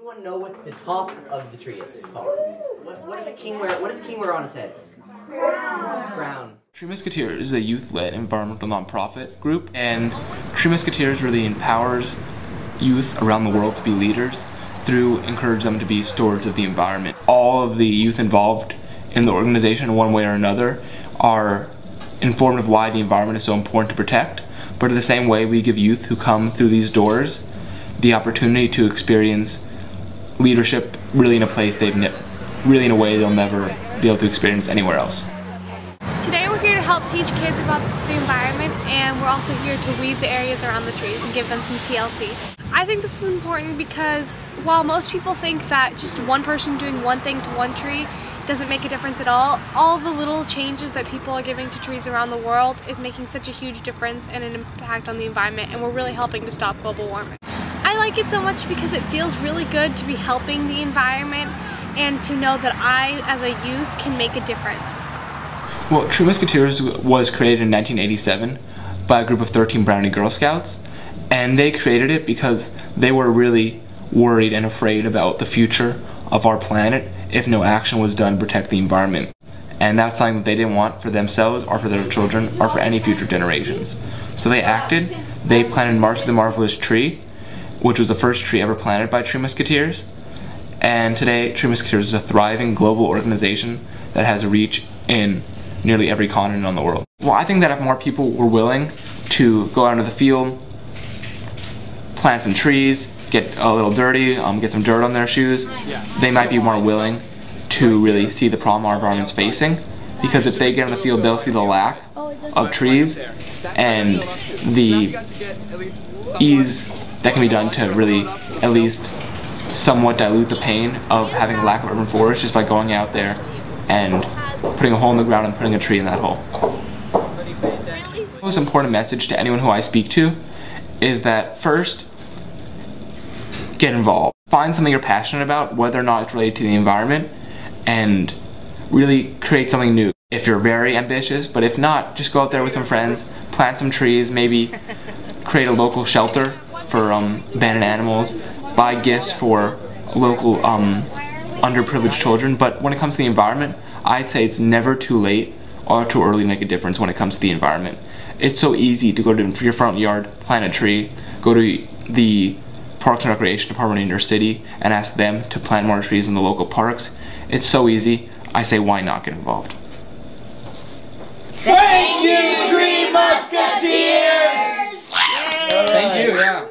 Anyone know what the top of the tree is called? What does a king wear? What does a king wear on his head? Crown. Tree Musketeers is a youth-led environmental nonprofit group, and Tree Musketeers really empowers youth around the world to be leaders through encourage them to be stewards of the environment. All of the youth involved in the organization in one way or another are informed of why the environment is so important to protect, but in the same way we give youth who come through these doors the opportunity to experience leadership really in a place really in a way they'll never be able to experience anywhere else. Today we're here to help teach kids about the environment, and we're also here to weed the areas around the trees and give them some TLC. I think this is important because while most people think that just one person doing one thing to one tree doesn't make a difference at all the little changes that people are giving to trees around the world is making such a huge difference and an impact on the environment, and we're really helping to stop global warming. I like it so much because it feels really good to be helping the environment and to know that I, as a youth, can make a difference. Well, Tree Musketeers was created in 1987 by a group of 13 Brownie Girl Scouts, and they created it because they were really worried and afraid about the future of our planet if no action was done to protect the environment. And that's something that they didn't want for themselves or for their children or for any future generations. So they acted. They planted March of the Marvelous Tree, which was the first tree ever planted by Tree Musketeers. And today, Tree Musketeers is a thriving global organization that has reach in nearly every continent on the world. Well, I think that if more people were willing to go out into the field, plant some trees, get a little dirty, get some dirt on their shoes, they might be more willing to really see the problem our environment's facing. Because if they get in the field, they'll see the lack of trees and the ease that can be done to really at least somewhat dilute the pain of having a lack of urban forest just by going out there and putting a hole in the ground and putting a tree in that hole. The most important message to anyone who I speak to is that first, get involved. Find something you're passionate about, whether or not it's related to the environment, and really create something new. If you're very ambitious, but if not, just go out there with some friends, plant some trees, maybe create a local shelter for abandoned animals, buy gifts for local underprivileged children. But when it comes to the environment, I'd say it's never too late or too early to make a difference when it comes to the environment. It's so easy to go to your front yard, plant a tree, go to the Parks and Recreation Department in your city and ask them to plant more trees in the local parks. It's so easy. I say, why not get involved? Thank you, Tree Musketeers! Thank you, yeah.